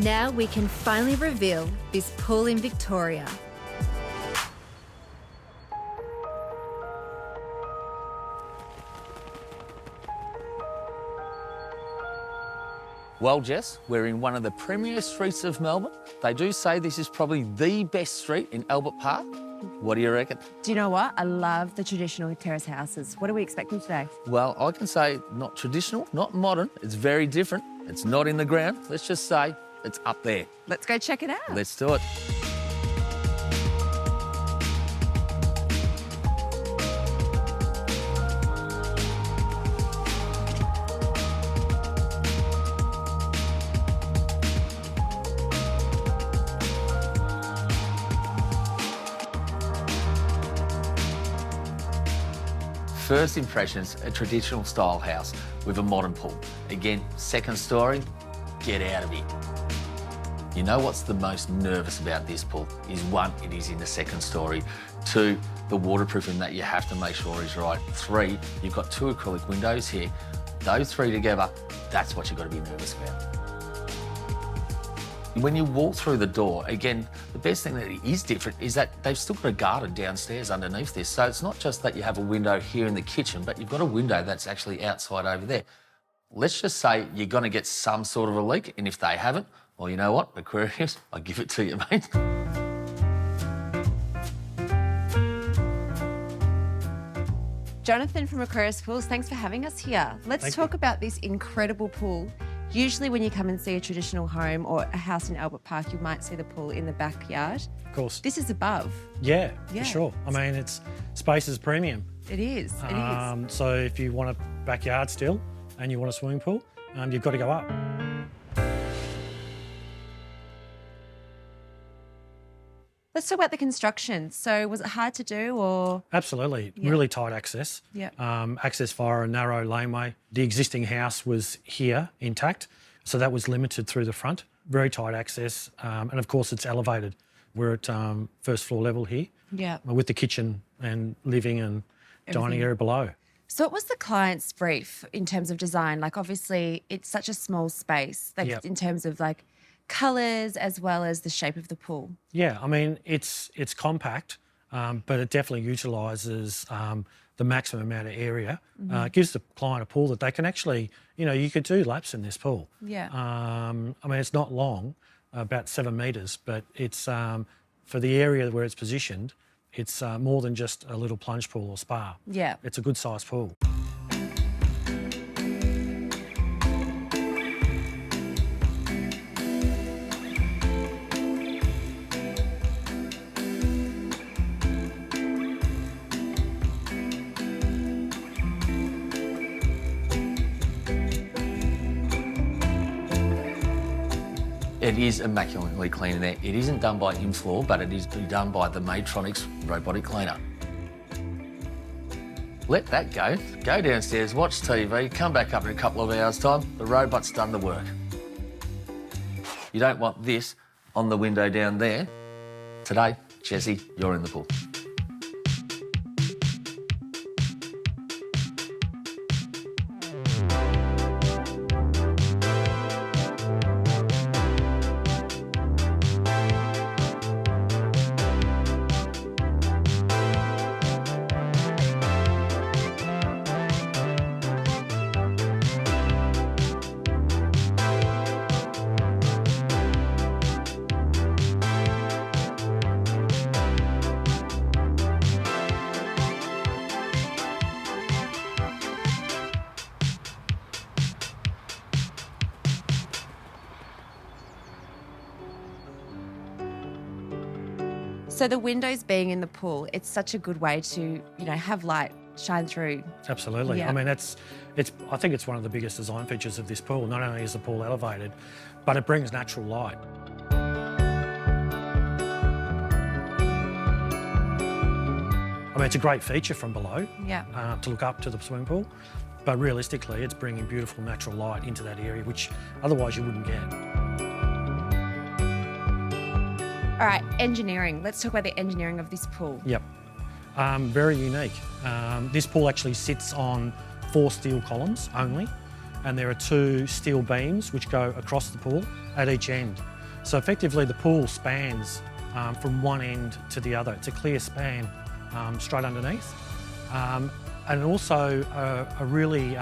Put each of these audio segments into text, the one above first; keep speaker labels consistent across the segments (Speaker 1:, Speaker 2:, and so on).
Speaker 1: Now we can finally reveal this pool in Victoria.
Speaker 2: Well, Jess, we're in one of the premier streets of Melbourne. They do say this is probably the best street in Albert Park. What do you reckon?
Speaker 3: Do you know what? I love the traditional terrace houses. What are we expecting today?
Speaker 2: Well, I can say not traditional, not modern. It's very different. It's not in the ground. Let's just say it's up there.
Speaker 3: Let's go check it out.
Speaker 2: Let's do it. First impressions, a traditional style house with a modern pool. Again, second story, get out of it. You know what's the most nervous about this pool is one, it is in the second story. Two, the waterproofing that you have to make sure is right. Three, you've got two acrylic windows here. Those three together, that's what you've got to be nervous about. When you walk through the door, again, the best thing that is different is that they've still got a garden downstairs underneath this. So it's not just that you have a window here in the kitchen, but you've got a window that's actually outside over there. Let's just say you're going to get some sort of a leak, and if they haven't, well, you know what, Aquarius, I give it to you, mate.
Speaker 3: Jonathan from Aquarius Pools, thanks for having us here. Let's talk about this incredible pool. Usually when you come and see a traditional home or a house in Albert Park, you might see the pool in the backyard.
Speaker 4: Of course.
Speaker 3: This is above.
Speaker 4: Yeah,
Speaker 3: Yeah.
Speaker 4: for sure. I mean, space is premium.
Speaker 3: It is, it is.
Speaker 4: So if you want a backyard still and you want a swimming pool, you've got to go up.
Speaker 3: Let's talk about the construction. So was it hard to do or?
Speaker 4: Absolutely.
Speaker 3: Yeah.
Speaker 4: Really tight access.
Speaker 3: Yeah.
Speaker 4: Access via a narrow laneway. The existing house was here intact, so that was limited through the front. Very tight access, and of course it's elevated. We're at first floor level here.
Speaker 3: Yeah.
Speaker 4: With the kitchen and living and dining area below.
Speaker 3: So what was the client's brief in terms of design? Like obviously it's such a small space, like
Speaker 4: Yep.
Speaker 3: in terms of like colours as well as the shape of the pool.
Speaker 4: Yeah, I mean, it's compact, but it definitely utilises the maximum amount of area. It gives the client a pool that they can actually, you could do laps in this pool.
Speaker 3: Yeah.
Speaker 4: I mean, it's not long, about 7 metres, but it's for the area where it's positioned, it's more than just a little plunge pool or spa.
Speaker 3: Yeah.
Speaker 4: It's a good sized pool.
Speaker 2: It is immaculately clean in there. It isn't done by Infloor, but it is done by the Maytronics robotic cleaner. Let that go. Go downstairs, watch TV, come back up in a couple of hours' time. The robot's done the work. You don't want this on the window down there. Today, Jesse, you're in the pool.
Speaker 3: So the windows being in the pool, it's such a good way to, have light shine through.
Speaker 4: Absolutely.
Speaker 3: Yeah.
Speaker 4: I mean, I think it's one of the biggest design features of this pool. Not only is the pool elevated, but it brings natural light. I mean, it's a great feature from below to look up to the swimming pool, but realistically, it's bringing beautiful natural light into that area, which otherwise you wouldn't get.
Speaker 3: All right, engineering. Let's talk about the engineering of this pool.
Speaker 4: Yep. Very unique. This pool actually sits on 4 steel columns only, and there are 2 steel beams which go across the pool at each end. So effectively the pool spans from one end to the other. It's a clear span straight underneath. And also a really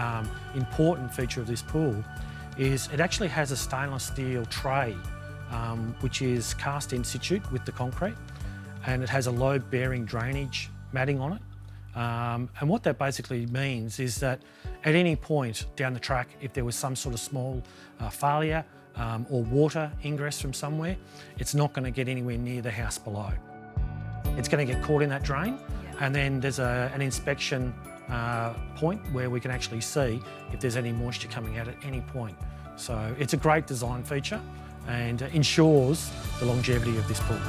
Speaker 4: important feature of this pool is it actually has a stainless steel tray which is cast in situ with the concrete, and it has a load-bearing drainage matting on it. And what that basically means is that at any point down the track, if there was some sort of small failure or water ingress from somewhere, it's not going to get anywhere near the house below. It's going to get caught in that drain, and then there's an inspection point where we can actually see if there's any moisture coming out at any point. So it's a great design feature and ensures the longevity of this pool.